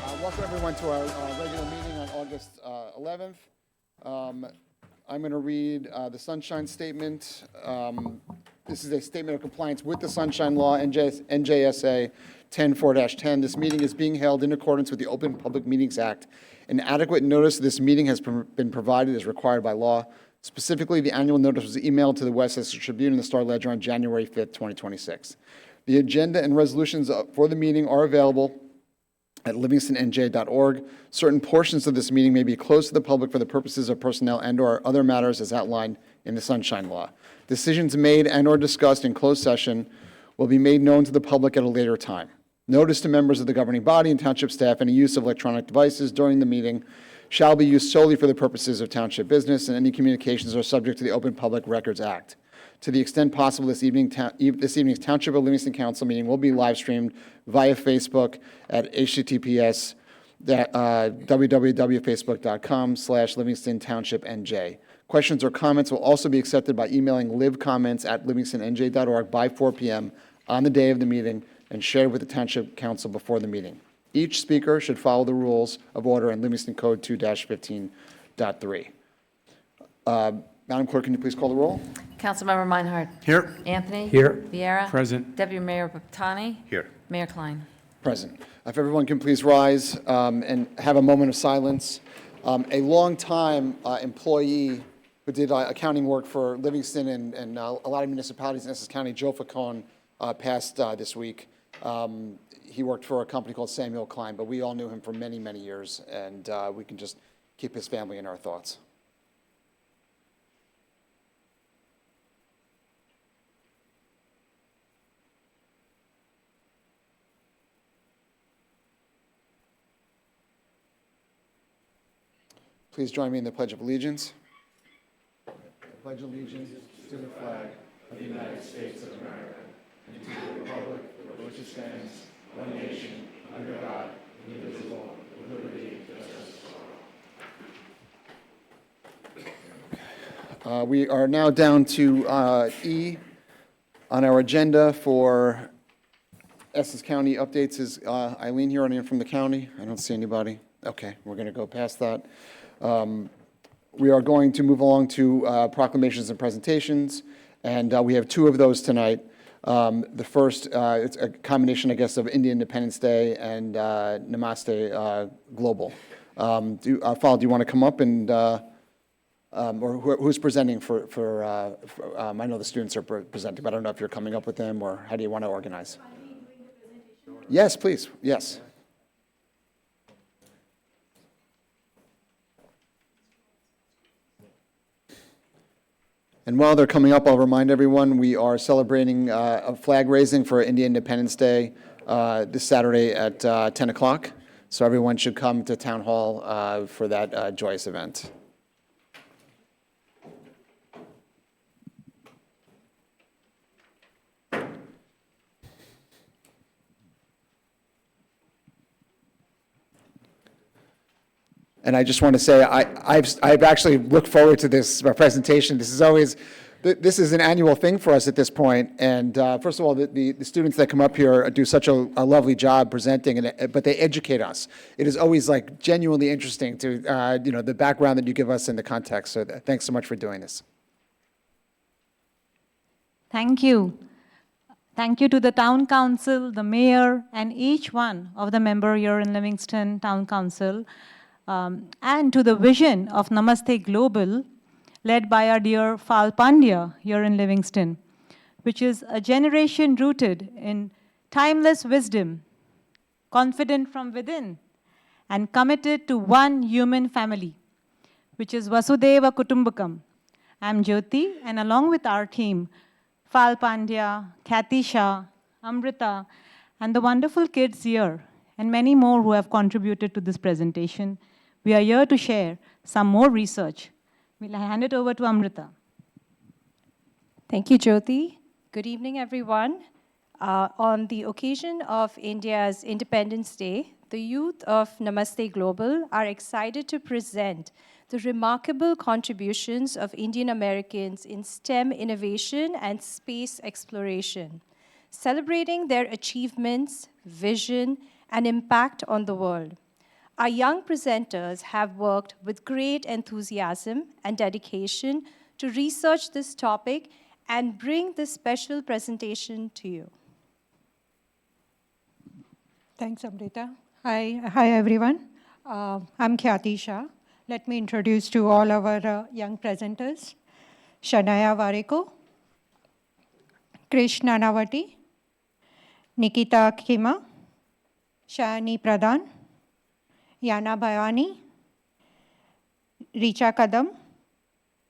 Welcome everyone to our regular meeting on August 11th. I'm going to read the Sunshine Statement. This is a statement of compliance with the Sunshine Law, NJSA 10-4-10. This meeting is being held in accordance with the Open Public Meetings Act. An adequate notice of this meeting has been provided as required by law. Specifically, the annual notice was emailed to the Westchester Tribune and the Star Ledger on January 5th, 2026. The agenda and resolutions for the meeting are available at livingstonnj.org. Certain portions of this meeting may be closed to the public for the purposes of personnel and/or other matters as outlined in the Sunshine Law. Decisions made and/or discussed in closed session will be made known to the public at a later time. Notice to members of the governing body and township staff any use of electronic devices during the meeting shall be used solely for the purposes of township business, and any communications are subject to the Open Public Records Act. To the extent possible, this evening's Township of Livingston Council meeting will be live streamed via Facebook at https://www.facebook.com/Livingston Township NJ. Questions or comments will also be accepted by emailing livcomments@livingstonNJ.org by 4 p.m. on the day of the meeting and shared with the Township Council before the meeting. Each speaker should follow the rules of order in Livingston Code 2-15.3. Madam Clerk, can you please call the roll? Councilmember Meinhardt. Here. Anthony. Here. Vieira. Present. Deputy Mayor Baptani. Here. Mayor Klein. Present. If everyone can please rise and have a moment of silence. A long-time employee who did accounting work for Livingston and a lot of municipalities in Essex County, Joe Facone, passed this week. He worked for a company called Samuel Klein, but we all knew him for many, many years, and we can just keep his family in our thoughts. Please join me in the Pledge of Allegiance. I pledge allegiance to the flag of the United States of America and to the republic for which it stands, one nation, under God, indivisible, with liberty and justice for all. We are now down to E on our agenda for Essex County updates. Is Eileen here? Anyone from the county? I don't see anybody. Okay, we're going to go past that. We are going to move along to proclamations and presentations, and we have two of those tonight. The first, it's a combination, I guess, of Indian Independence Day and Namaste Global. Fall, do you want to come up and, or who's presenting for I know the students are presenting, but I don't know if you're coming up with them, or how do you want to organize? Yes, please, yes. And while they're coming up, I'll remind everyone we are celebrating a flag raising for Indian Independence Day this Saturday at 10 o'clock. So everyone should come to Town Hall for that joyous event. And I just want to say, I've actually looked forward to this presentation. This is an annual thing for us at this point. And first of all, the students that come up here do such a lovely job presenting, but they educate us. It is always like genuinely interesting to, the background that you give us in the context. So thanks so much for doing this. Thank you. Thank you to the Town Council, the Mayor, and each one of the member here in Livingston Town Council. And to the vision of Namaste Global, led by our dear Fal Pandya here in Livingston, which is a generation rooted in timeless wisdom, confident from within, and committed to one human family, which is Vasudhaiva Kutumbakam. I'm Jyoti, and along with our team, Fal Pandya, Kathy Shah, Amrita, and the wonderful kids here, and many more who have contributed to this presentation, we are here to share some more research. We'll hand it over to Amrita. Thank you, Jyoti. Good evening, everyone. On the occasion of India's Independence Day, the youth of Namaste Global are excited to present the remarkable contributions of Indian Americans in STEM innovation and space exploration, celebrating their achievements, vision, and impact on the world. Our young presenters have worked with great enthusiasm and dedication to research this topic and bring this special presentation to you. Thanks, Amrita. Hi everyone. I'm Khyati Shah. Let me introduce to all our young presenters. Shanaya Vareko, Krish Nanavati, Nikita Khima, Shani Pradhan, Yana Bhayani, Richa Kadam,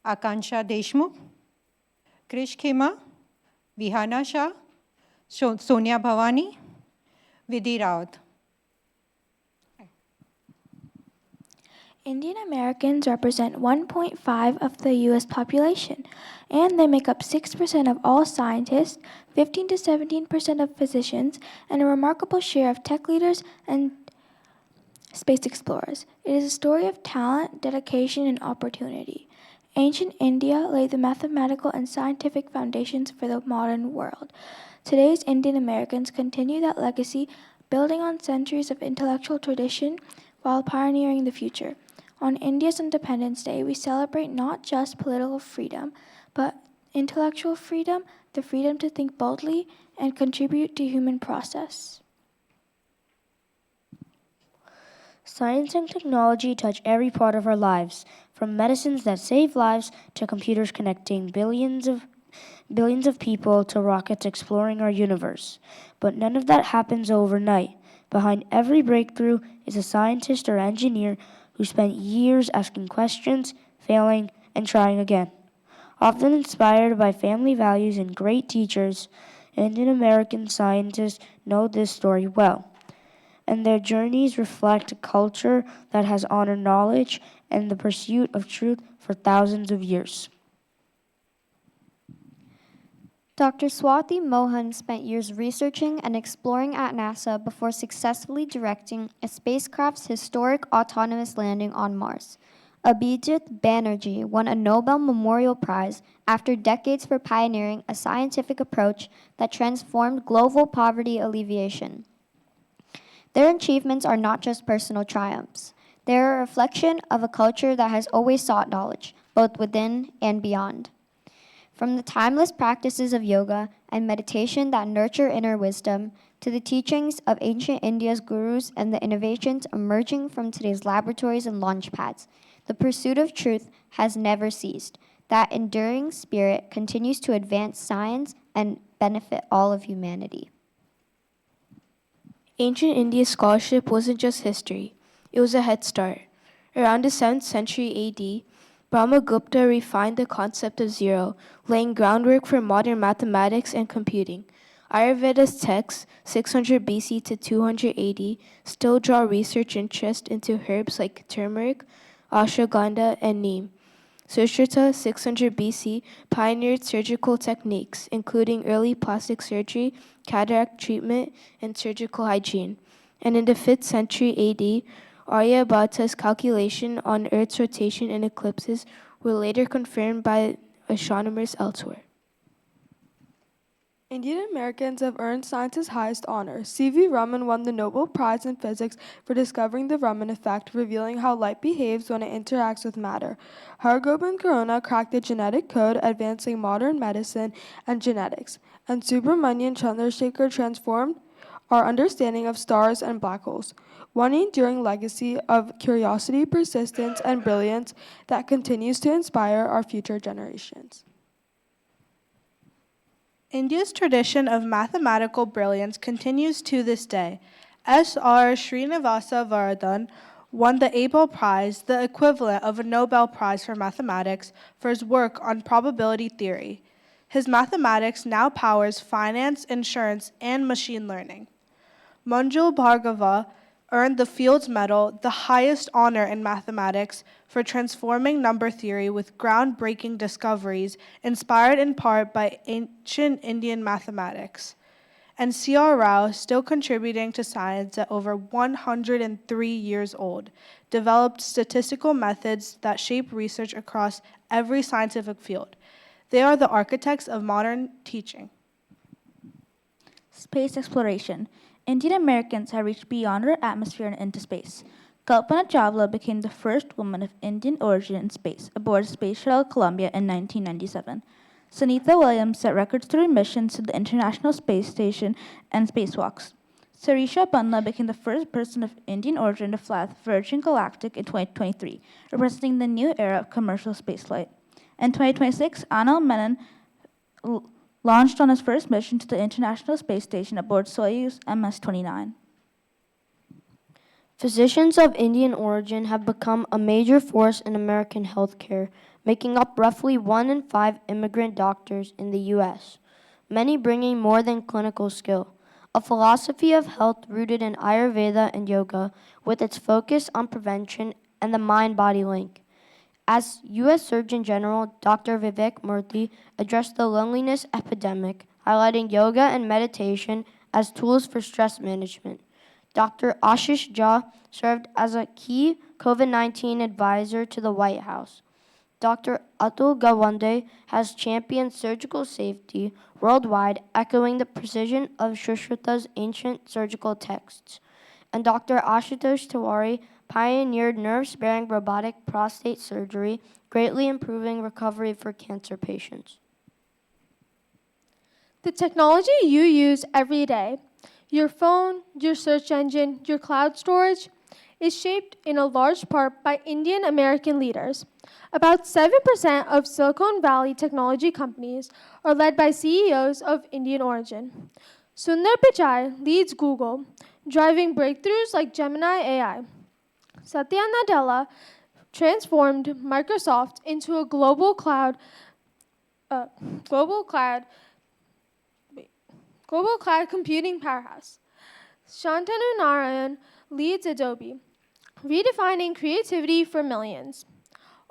Akansha Deshmukh, Krish Khima, Vihana Shah, Sonia Bhavani, Vidhi Rawat. Indian Americans represent 1.5% of the U.S. population, and they make up 6% of all scientists, 15 to 17% of physicians, and a remarkable share of tech leaders and space explorers. It is a story of talent, dedication, and opportunity. Ancient India laid the mathematical and scientific foundations for the modern world. Today's Indian Americans continue that legacy, building on centuries of intellectual tradition while pioneering the future. On India's Independence Day, we celebrate not just political freedom, but intellectual freedom, the freedom to think boldly and contribute to human process. Science and technology touch every part of our lives, from medicines that save lives to computers connecting billions of people to rockets exploring our universe. But none of that happens overnight. Behind every breakthrough is a scientist or engineer who spent years asking questions, failing, and trying again. Often inspired by family values and great teachers, Indian American scientists know this story well, and their journeys reflect a culture that has honored knowledge and the pursuit of truth for thousands of years. Dr. Swati Mohan spent years researching and exploring at NASA before successfully directing a spacecraft's historic autonomous landing on Mars. Abhijit Banerjee won a Nobel Memorial Prize after decades for pioneering a scientific approach that transformed global poverty alleviation. Their achievements are not just personal triumphs. They are a reflection of a culture that has always sought knowledge, both within and beyond. From the timeless practices of yoga and meditation that nurture inner wisdom, to the teachings of ancient India's gurus and the innovations emerging from today's laboratories and launch pads, the pursuit of truth has never ceased. That enduring spirit continues to advance science and benefit all of humanity. Ancient India's scholarship wasn't just history, it was a head start. Around the 7th century AD, Brahmagupta refined the concept of zero, laying groundwork for modern mathematics and computing. Ayurveda's texts, 600 BC to 200 AD, still draw research interest into herbs like turmeric, ashwagandha, and neem. Sushruta, 600 BC, pioneered surgical techniques, including early plastic surgery, cataract treatment, and surgical hygiene. And in the 5th century AD, Aryabhata's calculation on Earth's rotation and eclipses were later confirmed by astronomers elsewhere. Indian Americans have earned science's highest honor. C.V. Raman won the Nobel Prize in Physics for discovering the Raman effect, revealing how light behaves when it interacts with matter. Hargobind Khorana cracked the genetic code, advancing modern medicine and genetics. And Subramanian Chandrasekhar transformed our understanding of stars and black holes. One enduring legacy of curiosity, persistence, and brilliance that continues to inspire our future generations. India's tradition of mathematical brilliance continues to this day. S.R. Srinivasa Varadhan won the Abel Prize, the equivalent of a Nobel Prize for mathematics, for his work on probability theory. His mathematics now powers finance, insurance, and machine learning. Manjul Bhargava earned the Fields Medal, the highest honor in mathematics, for transforming number theory with groundbreaking discoveries inspired in part by ancient Indian mathematics. And C.R. Rao, still contributing to science at over 103 years old, developed statistical methods that shape research across every scientific field. They are the architects of modern teaching. Space exploration. Indian Americans have reached beyond our atmosphere and into space. Kalpana Chawla became the first woman of Indian origin in space aboard Space Shuttle Columbia in 1997. Sunitha Williams set records through missions to the International Space Station and spacewalks. Sarisha Bandla became the first person of Indian origin to fly with Virgin Galactic in 2023, representing the new era of commercial spaceflight. In 2026, Anil Menon launched on his first mission to the International Space Station aboard Soyuz MS-29. Physicians of Indian origin have become a major force in American healthcare, making up roughly 1 in 5 immigrant doctors in the U.S., many bringing more than clinical skill. A philosophy of health rooted in Ayurveda and yoga, with its focus on prevention and the mind-body link. As U.S. Surgeon General Dr. Vivek Murthy addressed the loneliness epidemic, highlighting yoga and meditation as tools for stress management. Dr. Ashish Jha served as a key COVID-19 advisor to the White House. Dr. Atul Gawande has championed surgical safety worldwide, echoing the precision of Shushruta's ancient surgical texts. And Dr. Ashutosh Tiwari pioneered nerve-sparing robotic prostate surgery, greatly improving recovery for cancer patients. The technology you use every day, your phone, your search engine, your cloud storage, is shaped in a large part by Indian American leaders. About 7% of Silicon Valley technology companies are led by CEOs of Indian origin. Sundar Pichai leads Google, driving breakthroughs like Gemini AI. Satya Nadella transformed Microsoft into a global cloud computing powerhouse. Shantanu Narayan leads Adobe, redefining creativity for millions.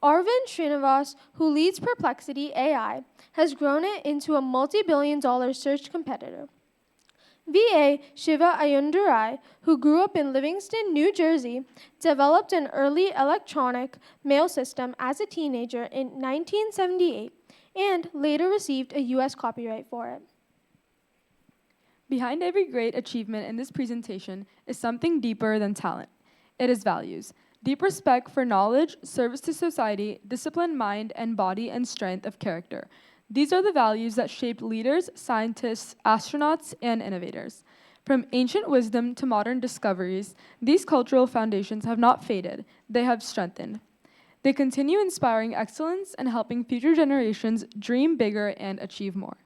Arvind Srinivas, who leads Perplexity AI, has grown it into a multi-billion-dollar search competitor. VA Shiva Ayundurai, who grew up in Livingston, New Jersey, developed an early electronic mail system as a teenager in 1978 and later received a U.S. copyright for it. Behind every great achievement in this presentation is something deeper than talent. It is values. Deep respect for knowledge, service to society, disciplined mind and body, and strength of character. These are the values that shaped leaders, scientists, astronauts, and innovators. From ancient wisdom to modern discoveries, these cultural foundations have not faded, they have strengthened. They continue inspiring excellence and helping future generations dream bigger and achieve more.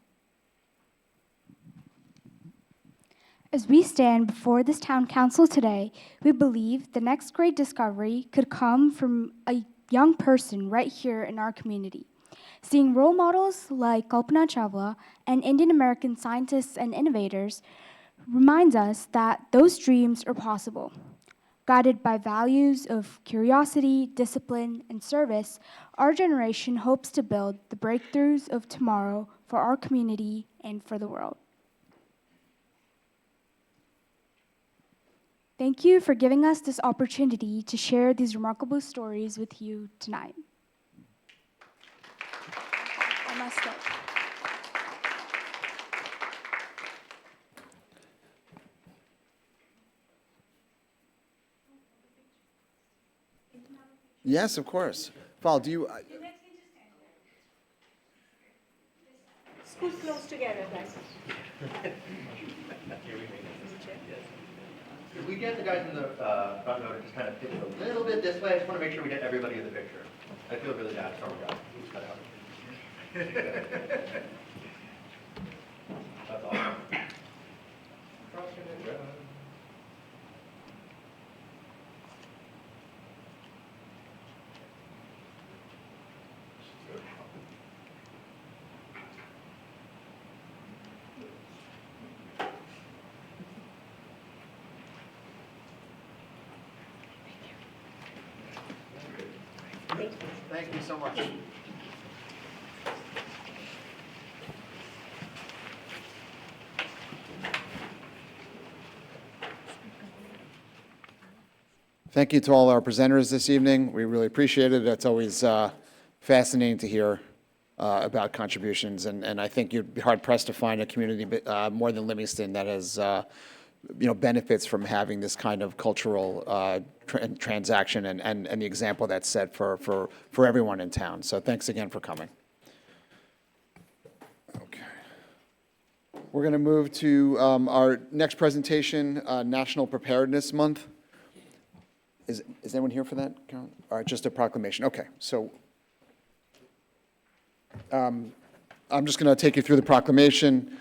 As we stand before this town council today, we believe the next great discovery could come from a young person right here in our community. Seeing role models like Kalpana Chawla and Indian American scientists and innovators reminds us that those dreams are possible. Guided by values of curiosity, discipline, and service, our generation hopes to build the breakthroughs of tomorrow for our community and for the world. Thank you for giving us this opportunity to share these remarkable stories with you tonight. Namaste. Yes, of course. Val, do you? Scoot close together, guys. Could we get the guys in the front row to just kind of pivot a little bit this way? I just want to make sure we get everybody in the picture. I feel really bad. Sorry, guys. Who's cut out? That's awesome. Thank you so much. Thank you to all our presenters this evening. We really appreciate it. It's always fascinating to hear about contributions, and I think you'd be hard-pressed to find a community more than Livingston that has benefits from having this kind of cultural transaction and the example that's set for everyone in town. So thanks again for coming. Okay. We're going to move to our next presentation, National Preparedness Month. Is anyone here for that, Carolyn? All right, just a proclamation. Okay, so I'm just going to take you through the proclamation.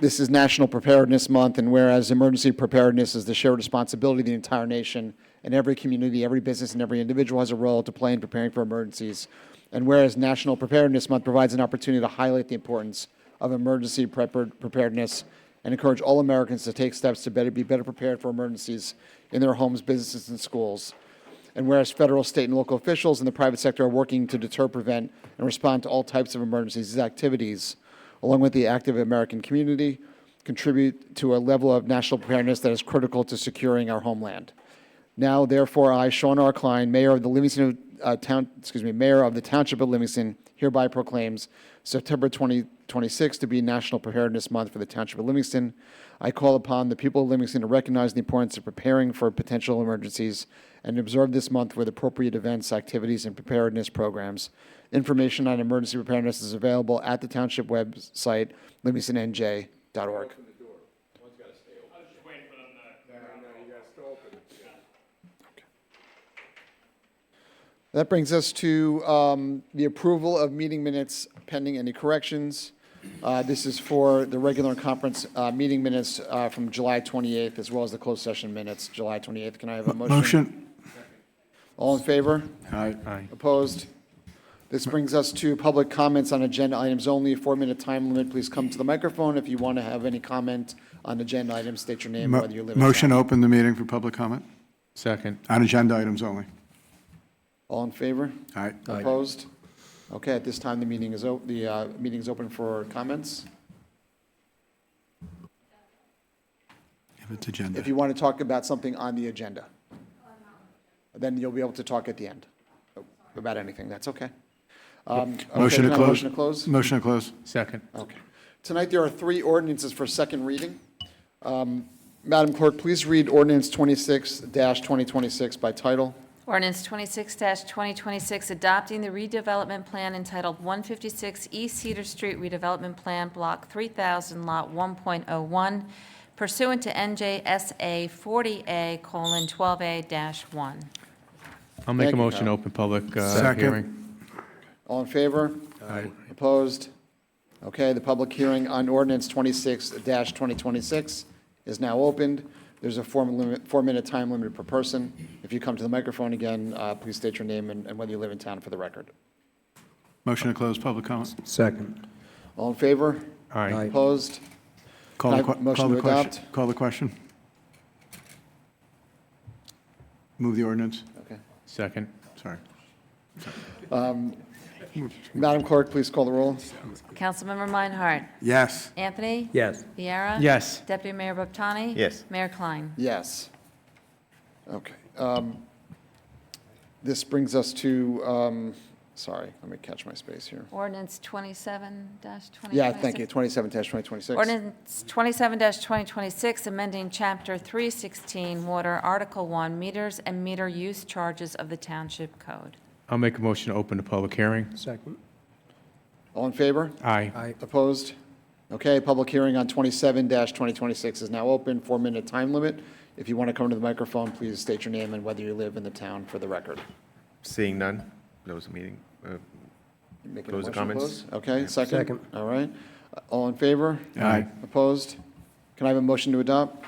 This is National Preparedness Month, and whereas emergency preparedness is the shared responsibility of the entire nation, and every community, every business, and every individual has a role to play in preparing for emergencies, and whereas National Preparedness Month provides an opportunity to highlight the importance of emergency preparedness and encourage all Americans to take steps to be better prepared for emergencies in their homes, businesses, and schools. And whereas federal, state, and local officials in the private sector are working to deter, prevent, and respond to all types of emergencies, these activities, along with the active American community, contribute to a level of national preparedness that is critical to securing our homeland. Now, therefore, I, Sean R. Klein, Mayor of the Mayor of the Township of Livingston, hereby proclaims September 2026 to be National Preparedness Month for the Township of Livingston. I call upon the people of Livingston to recognize the importance of preparing for potential emergencies and observe this month with appropriate events, activities, and preparedness programs. Information on emergency preparedness is available at the township website, livingstonNJ.org. That brings us to the approval of meeting minutes pending any corrections. This is for the regular and conference meeting minutes from July 28th, as well as the closed session minutes, July 28th. Can I have a motion? Motion. All in favor? Aye. Opposed? This brings us to public comments on agenda items only. 4-minute time limit. Please come to the microphone if you want to have any comment on agenda items. State your name, whether you live in Motion to town. open the meeting for public comment Second. on agenda items only. All in favor? Aye. Opposed? Okay, at this time, the meeting is open for comments. If it's agenda. If you want to talk about something on the agenda, then you'll be able to talk at the end about anything. That's okay. Motion can to I have a close. Motion to close? Motion to close. Second. Okay. Tonight, there are 3 ordinances for second reading. Madam Clerk, please read ordinance 26-2026 by title. Ordinance 26-2026, adopting the redevelopment plan entitled 156 East Cedar Street Redevelopment Plan, Block 3000, Lot 1.01, pursuant to NJSA 40A:12A-1. I'll make Thank a you, motion to Kyle. open public Second. hearing. All in favor? Aye. Opposed? Okay, the public hearing on ordinance 26-2026 is now opened. There's a 4-minute time limit per person. If you come to the microphone again, please state your name and whether you live in town for the record. Motion to close public comment. Second. All in favor? Aye. Opposed? Call Can I the have motion to question. adopt? Call the question. Move the ordinance. Okay. Second. Sorry. Madam Clerk, please call the roll. Councilmember Meinhardt? Yes. Anthony? Yes. Viera? Yes. Deputy Mayor Boptani? Yes. Mayor Klein? Yes. Okay. This brings us to, sorry, let me catch my space here. Ordinance 27-2026? Yeah, thank you, 27-2026. Ordinance 27-2026, amending Chapter 316, Water, Article 1, Meters and Meter Use Charges of the Township Code. I'll make a motion to open the public hearing. Second. All in favor? Aye. Opposed? Okay, public hearing on 27-2026 is now open, 4-minute time limit. If you want to come to the microphone, please state your name and whether you live in the town for the record. Seeing none, close the meeting. Making a Close the motion to comments. close? Okay, second? Second. All right. All in favor? Aye. Opposed? Can I have a motion to adopt?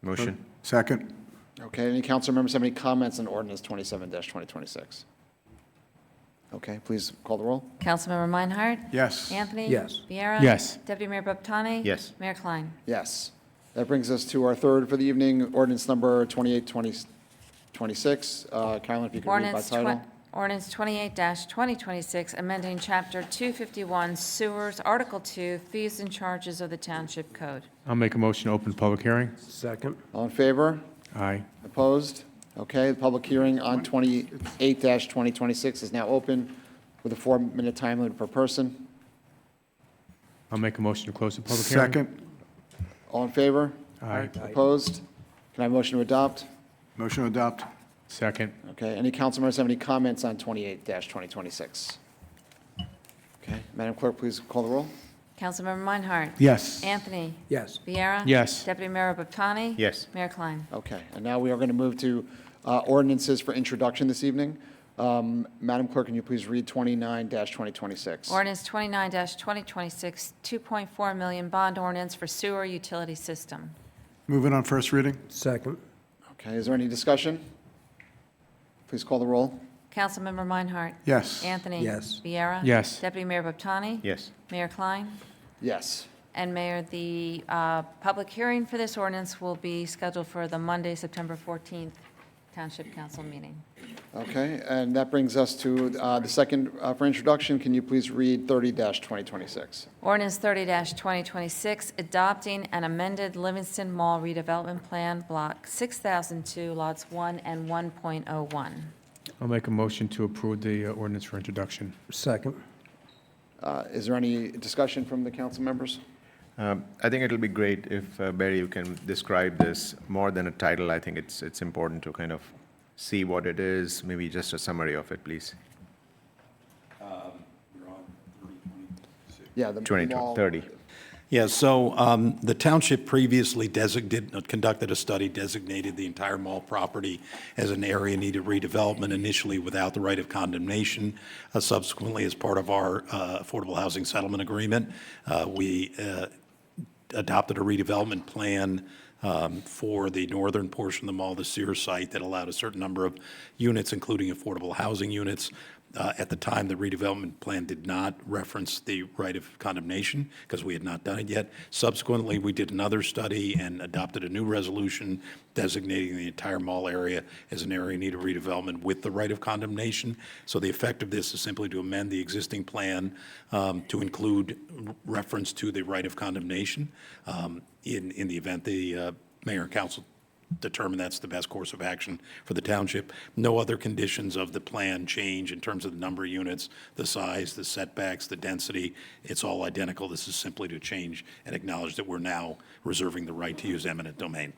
Motion. Second. Okay, any council members have any comments on ordinance 27-2026? Okay, please call the roll. Councilmember Meinhardt? Yes. Anthony? Yes. Viera? Yes. Deputy Mayor Boptani? Yes. Mayor Klein? Yes. That brings us to our third for the evening, ordinance number 28-2026. Carolyn, if you could read by title. Ordinance 28-2026, amending Chapter 251 Sewers, Article 2, Fees and Charges of the Township Code. I'll make a motion to open public hearing. Second. All in favor? Aye. Opposed? Okay, the public hearing on 28-2026 is now open with a 4-minute time limit per person. I'll make a motion to close the public hearing. Second. All in favor? Aye. Opposed? Can I have a motion to adopt? Motion to adopt. Second. Okay, any council members have any comments on 28-2026? Okay, Madam Clerk, please call the roll. Councilmember Meinhardt? Yes. Anthony? Yes. Viera? Yes. Deputy Mayor Baptani? Yes. Mayor Klein? Okay, and now we are going to move to ordinances for introduction this evening. Madam Clerk, can you please read 29-2026? Ordinance 29-2026, 2.4 million bond ordinance for sewer utility system. Move it on first reading. Second. Okay, is there any discussion? Please call the roll. Councilmember Meinhardt? Yes. Anthony? Yes. Viera? Yes. Deputy Mayor Baptani? Yes. Mayor Klein? Yes. And Mayor, the public hearing for this ordinance will be scheduled for the Monday, September 14th Township Council meeting. Okay, and that brings us to the second for introduction. Can you please read 30-2026? Ordinance 30-2026, adopting an amended Livingston Mall redevelopment plan, Block 6002, Lots 1 and 1.01. I'll make a motion to approve the ordinance for introduction. Second. Is there any discussion from the council members? I think it'll be great if, Barry, you can describe this more than a title. I think it's important to kind of see what it is, maybe just a summary of it, please. Yeah, the 30. Yeah, so the township previously conducted a study, designated the entire mall property as an area needed redevelopment, initially without the right of condemnation. Subsequently, as part of our affordable housing settlement agreement, we adopted a redevelopment plan for the northern portion of the mall, the Sears site, that allowed a certain number of units, including affordable housing units. At the time, the redevelopment plan did not reference the right of condemnation because we had not done it yet. Subsequently, we did another study and adopted a new resolution designating the entire mall area as an area in need of redevelopment with the right of condemnation. So the effect of this is simply to amend the existing plan to include reference to the right of condemnation in the event the mayor and council determine that's the best course of action for the township. No other conditions of the plan change in terms of the number of units, the size, the setbacks, the density. It's all identical. This is simply to change and acknowledge that we're now reserving the right to use eminent domain.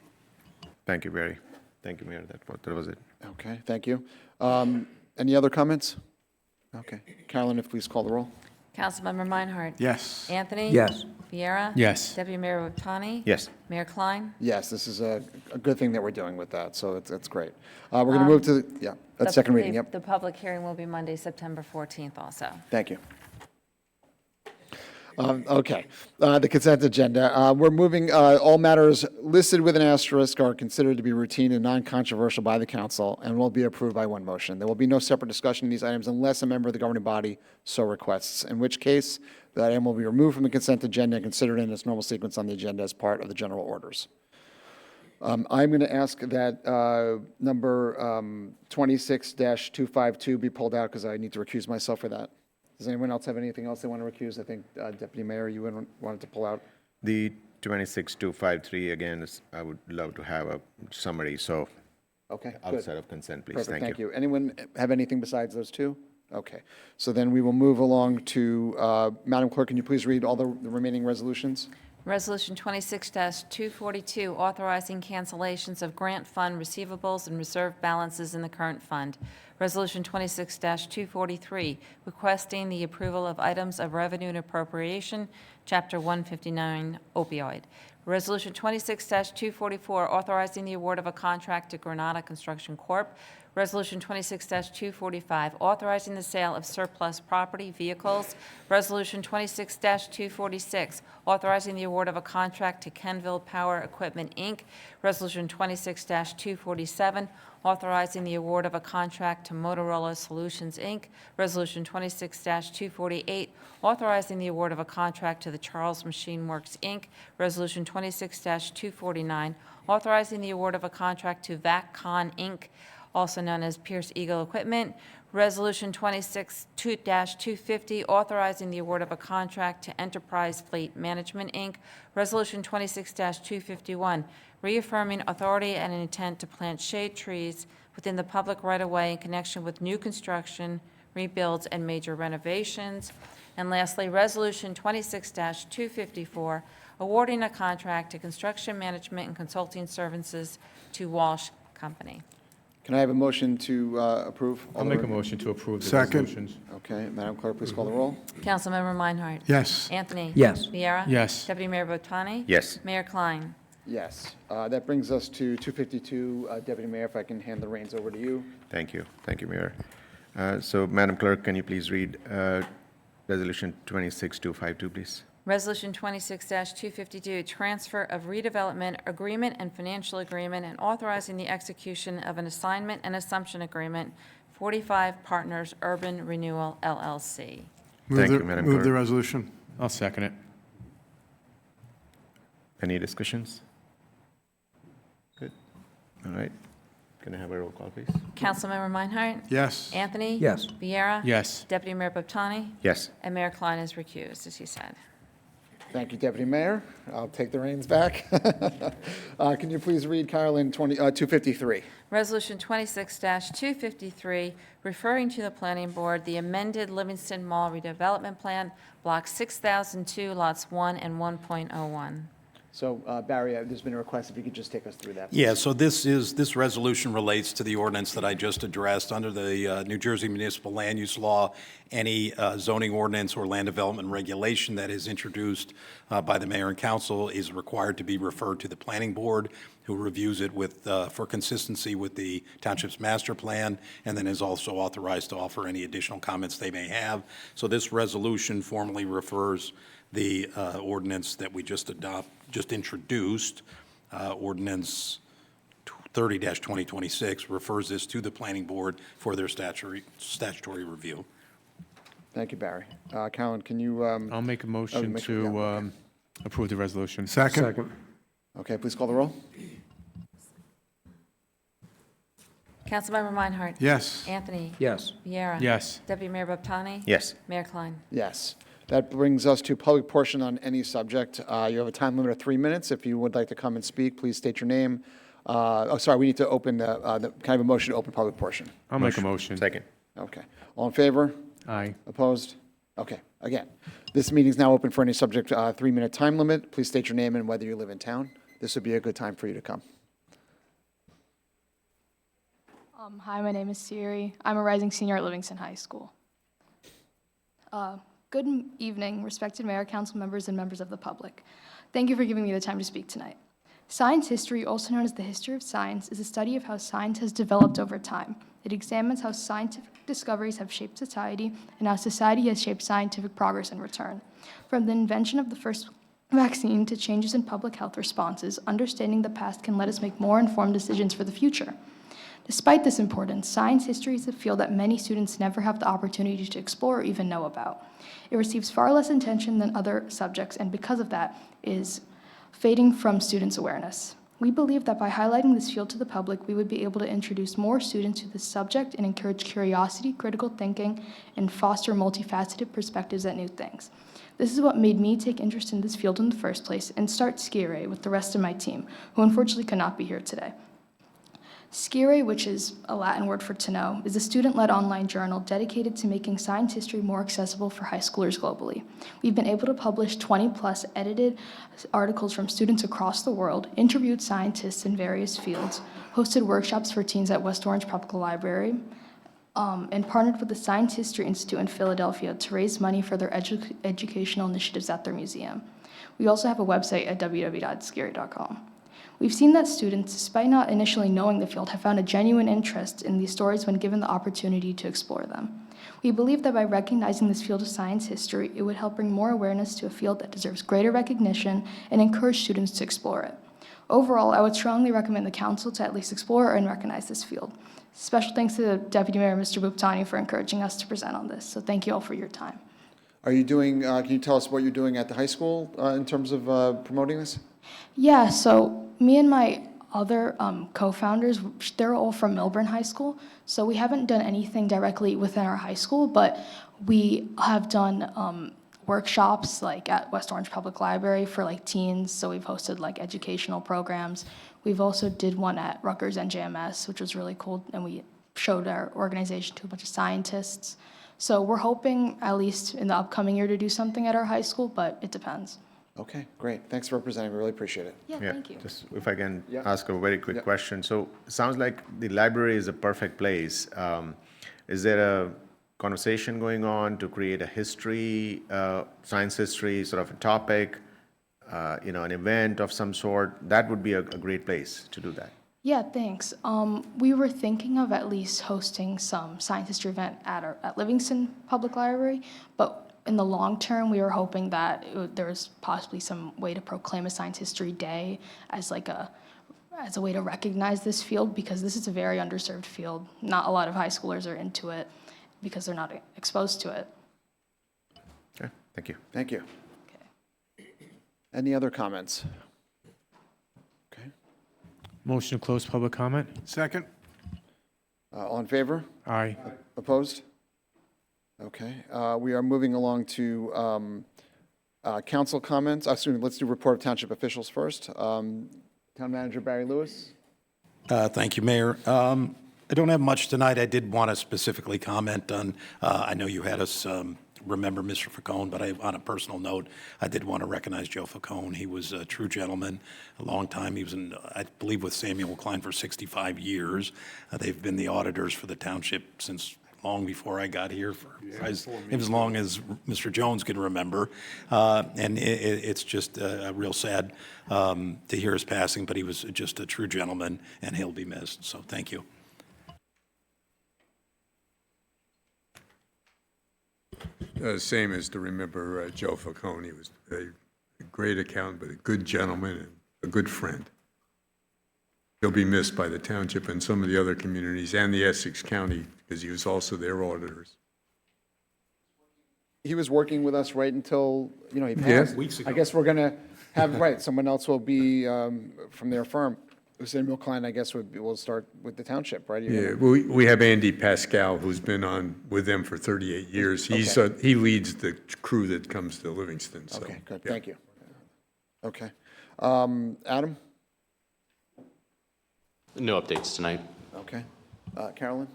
Thank you, Barry. Thank you, Mayor. That was it. Okay, thank you. Any other comments? Okay. Carolyn, if please call the roll. Councilmember Meinhardt? Yes. Anthony? Yes. Viera? Yes. Deputy Mayor Baptani? Yes. Mayor Klein? Yes, this is a good thing that we're doing with that, so it's great. We're going to move to, that's second reading, yep. The public hearing will be Monday, September 14th also. Thank you. Okay, the consent agenda. We're moving, all matters listed with an asterisk are considered to be routine and non-controversial by the council and will be approved by one motion. There will be no separate discussion of these items unless a member of the governing body so requests, in which case that item will be removed from the consent agenda and considered in its normal sequence on the agenda as part of the general orders. I'm going to ask that number 26-252 be pulled out because I need to recuse myself for that. Does anyone else have anything else they want to recuse? I think, Deputy Mayor, you wanted to pull out. The 26253, again, I would love to have a summary, so Okay, good. outside of consent, please. Perfect, Thank you. Anyone have anything besides those two? Okay, so then we will move along to, Madam Clerk, can you please read all the remaining resolutions? Resolution 26-242, authorizing cancellations of grant fund receivables and reserve balances in the current fund. Resolution 26-243, requesting the approval of items of revenue and appropriation, Chapter 159 opioid. Resolution 26-244, authorizing the award of a contract to Granada Construction Corp. Resolution 26-245, authorizing the sale of surplus property, vehicles. Resolution 26-246, authorizing the award of a contract to Kenville Power Equipment, Inc. Resolution 26-247, authorizing the award of a contract to Motorola Solutions, Inc. Resolution 26-248, authorizing the award of a contract to the Charles Machine Works, Inc. Resolution 26-249, authorizing the award of a contract to VacCon, Inc., also known as Pierce Eagle Equipment. Resolution 26-250, authorizing the award of a contract to Enterprise Fleet Management, Inc. Resolution 26-251, reaffirming authority and an intent to plant shade trees within the public right-of-way in connection with new construction, rebuilds, and major renovations. And lastly, Resolution 26-254, awarding a contract to construction management and consulting services to Walsh Company. Can I have a motion to approve? all I'll the make a re- motion to approve the Second. resolutions. Okay, Madam Clerk, please call the roll. Councilmember Meinhardt? Yes. Anthony? Yes. Viera? Yes. Deputy Mayor Botani? Yes. Mayor Klein? Yes. That brings us to 252. Deputy Mayor, if I can hand the reins over to you. Thank you. Thank you, Mayor. So, Madam Clerk, can you please read Resolution 26252, please? Resolution 26-252, transfer of redevelopment agreement and financial agreement and authorizing the execution of an assignment and assumption agreement, 45 Partners Urban Renewal LLC. Thank you, Madam Move the Clerk. resolution. I'll second it. Any discussions? Good. All right. Can I have a roll call, please? Councilmember Meinhardt? Yes. Anthony? Yes. Viera? Yes. Deputy Mayor Botani? Yes. And Mayor Klein is recused, as he said. Thank you, Deputy Mayor. I'll take the reins back. Can you please read, Carolyn, 253? Resolution 26-253, referring to the Planning Board, the amended Livingston Mall redevelopment plan, Block 6002, Lots 1 and 1.01. So, Barry, there's been a request if you could just take us through that. please. Yeah, so this resolution relates to the ordinance that I just addressed. Under the New Jersey Municipal Land Use Law, any zoning ordinance or land development regulation that is introduced by the mayor and council is required to be referred to the planning board, who reviews it for consistency with the township's master plan, and then is also authorized to offer any additional comments they may have. So this resolution formally refers the ordinance that we just introduced, ordinance 30-2026, refers this to the planning board for their statutory review. Thank you, Barry. Carolyn, can you? I'll make a motion make sure- yeah, to okay. approve the resolution. Second. Okay, please call the roll. Councilmember Meinhardt? Yes. Anthony? Yes. Viera? Yes. Deputy Mayor Botani? Yes. Mayor Klein? Yes. That brings us to public portion on any subject. You have a time limit of 3 minutes. If you would like to come and speak, please state your name. We need to open can I have a motion to open public portion? I'll make a motion. Second. Okay. All in favor? Aye. Opposed? Okay. Again, this meeting is now open for any subject, 3-minute time limit. Please state your name and whether you live in town. This would be a good time for you to come. Hi, my name is Siri. I'm a rising senior at Livingston High School. Good evening, respected mayor, council members, and members of the public. Thank you for giving me the time to speak tonight. Science history, also known as the history of science, is a study of how science has developed over time. It examines how scientific discoveries have shaped society and how society has shaped scientific progress in return. From the invention of the first vaccine to changes in public health responses, understanding the past can let us make more informed decisions for the future. Despite this importance, science history is a field that many students never have the opportunity to explore or even know about. It receives far less attention than other subjects, and because of that, is fading from students' awareness. We believe that by highlighting this field to the public, we would be able to introduce more students to this subject and encourage curiosity, critical thinking, and foster multifaceted perspectives at new things. This is what made me take interest in this field in the first place and start Skire with the rest of my team, who unfortunately could not be here today. Skire, which is a Latin word for to know, is a student-led online journal dedicated to making science history more accessible for high schoolers globally. We've been able to publish 20-plus edited articles from students across the world, interviewed scientists in various fields, hosted workshops for teens at West Orange Public Library, and partnered with the Science History Institute in Philadelphia to raise money for their educational initiatives at their museum. We also have a website at www.skire.com. We've seen that students, despite not initially knowing the field, have found a genuine interest in these stories when given the opportunity to explore them. We believe that by recognizing this field of science history, it would help bring more awareness to a field that deserves greater recognition and encourage students to explore it. Overall, I would strongly recommend the council to at least explore and recognize this field. Special thanks to Deputy Mayor Mr. Buptani for encouraging us to present on this. So thank you all for your time. Are you doing, can you tell us what you're doing at the high school in terms of promoting this? Yeah, so me and my other co-founders, they're all from Milburn High School. So we haven't done anything directly within our high school, but we have done workshops like at West Orange Public Library for like teens. So we've hosted like educational programs. We've also did one at Rutgers NJMS, which was really cool. And we showed our organization to a bunch of scientists. So we're hoping at least in the upcoming year to do something at our high school, but it depends. Okay, great. Thanks for representing. We really appreciate it. Yeah, thank you. Just if I can Yeah. ask a very quick Yeah. question. So it sounds like the library is a perfect place. Is there a conversation going on to create a history, science history sort of a topic, an event of some sort? That would be a great place to do that. Yeah, thanks. We were thinking of at least hosting some science history event at Livingston Public Library, but in the long term, we were hoping that there was possibly some way to proclaim a science history day as a way to recognize this field, because this is a very underserved field. Not a lot of high schoolers are into it because they're not exposed to it. Okay, thank you. Thank you. Any other comments? Okay. Motion to close public comment? Second? All in favor? Aye. Opposed? Okay. We are moving along to council comments. Let's do report of township officials first. Town Manager Barry Lewis. Thank you, Mayor. I don't have much tonight. I did want to specifically comment on, I know you had us remember Mr. Facone, but on a personal note, I did want to recognize Joe Facone. He was a true gentleman, a long time. He was, I believe, with Samuel Klein for 65 years. They've been the auditors for the township since long before I got here, for as long as Mr. Jones can remember. And it's just real sad to hear his passing, but he was just a true gentleman, and he'll be missed. So thank you. Same as to remember Joe Falcone. He was a great accountant, but a good gentleman and a good friend. He'll be missed by the township and some of the other communities and the Essex County, because he was also their auditors. He was working with us right until, he passed. Weeks ago. I guess we're going to have, someone else will be from their firm. Samuel Klein, I guess, will start with the township, right? Yeah, we have Andy Pascal, who's been on with them for 38 years. He leads the crew that comes to Livingston. So, Okay, good. yeah. Thank you. Okay. Adam? No updates tonight. Okay. Carolyn?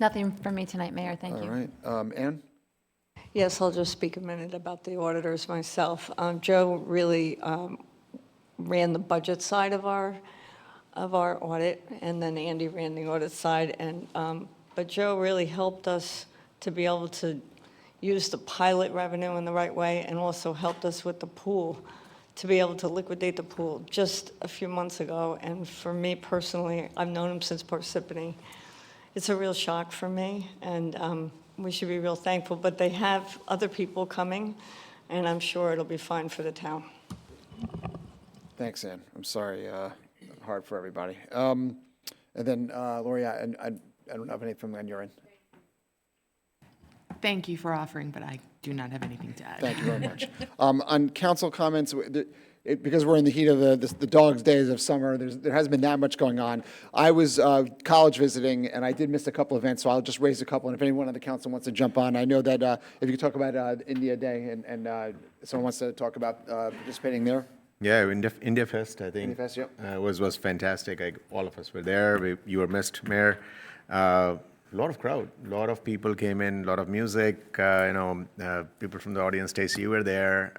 Nothing from me tonight, Mayor. Thank you. All right. Ann? Yes, I'll just speak a minute about the auditors myself. Joe really ran the budget side of our audit, and then Andy ran the audit side. But Joe really helped us to be able to use the pilot revenue in the right way, and also helped us with the pool, to be able to liquidate the pool just a few months ago. And for me personally, I've known him since Parsippany. It's a real shock for me, and we should be real thankful. But they have other people coming, and I'm sure it'll be fine for the town. Thanks, Ann. I'm sorry, hard for everybody. And then, Lori, I don't have anything on your end. Thank you for offering, but I do not have anything to add. Thank you very much. On council comments, because we're in the heat of the dog's days of summer, there hasn't been that much going on. I was college visiting, and I did miss a couple events, so I'll just raise a couple. And if anyone on the council wants to jump on, I know that if you could talk about India Day, and someone wants to talk about participating there. Yeah, India Fest, I think, India Fest, yep. was fantastic. All of us were there. You were missed, Mayor. A lot of crowd, a lot of people came in, a lot of music. People from the audience. Stacey, you were there.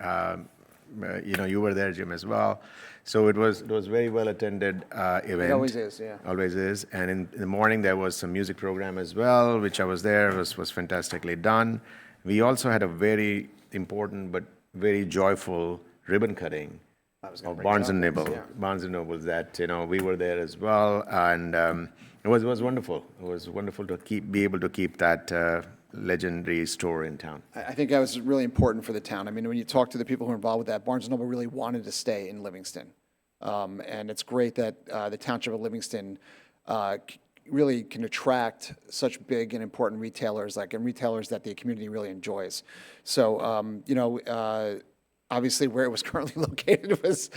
You were there, Jim, as well. So it was very well attended event. It always is, yeah. Always is. And in the morning there was some music program as well, which I was there. It was fantastically done. We also had a very important but very joyful ribbon cutting of Barnes and Noble. Yeah. Barnes and Noble. That we were there as well, and it was wonderful. It was wonderful to be able to keep that legendary store in town. I think that was really important for the town. I mean, when you talk to the people who are involved with that, Barnes & Noble really wanted to stay in Livingston. And it's great that the Township of Livingston really can attract such big and important retailers, and retailers that the community really enjoys. So, obviously, where it was currently located was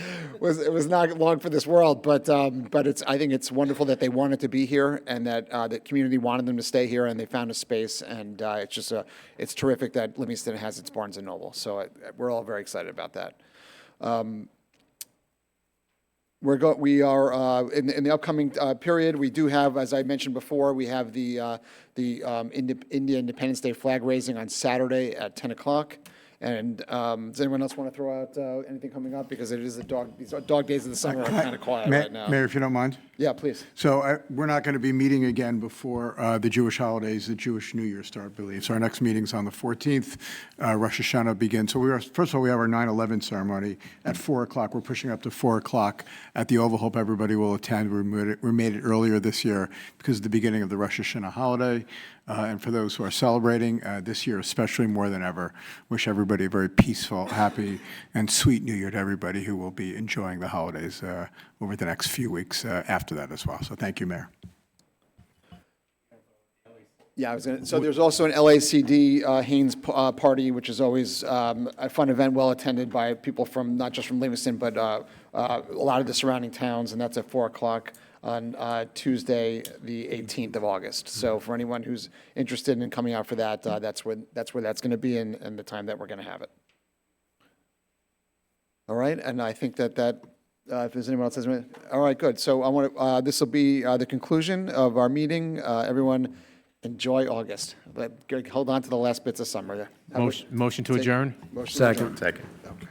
not long for this world, but I think it's wonderful that they wanted to be here, and that the community wanted them to stay here, and they found a space, and it's terrific that Livingston has its Barnes and Noble. So we're all very excited about that. We are in the upcoming period. We do have, as I mentioned before, we have the India Independence Day flag raising on Saturday at 10 o'clock. And does anyone else want to throw out anything coming up? Because it is these dog days of the summer are kind of quiet right now. Mayor, if you don't mind? Yeah, please. So we're not going to be meeting again before the Jewish holidays, the Jewish New Year start, I believe. So our next meeting's on the 14th. Rosh Hashanah begins. So first of all, we have our 9/11 ceremony at 4 o'clock. We're pushing up to 4 o'clock at the Oval. Hope everybody will attend. We made it earlier this year because of the beginning of the Rosh Hashanah holiday. And for those who are celebrating this year, especially more than ever, wish everybody a very peaceful, happy, and sweet New Year to everybody who will be enjoying the holidays over the next few weeks after that as well. So thank you, Mayor. Yeah, so there's also an LACD Haynes party, which is always a fun event, well attended by people from, not just from Livingston, but a lot of the surrounding towns, and that's at 4 o'clock on Tuesday, the 18th of August. So for anyone who's interested in coming out for that, that's where that's going to be and the time that we're going to have it. All right, and I think that if there's anyone else has anything, all right, good. So I want to. This will be the conclusion of our meeting. Everyone, enjoy August. Hold on to the last bits of summer. Motion to adjourn? Motion to adjourn. Second. Okay.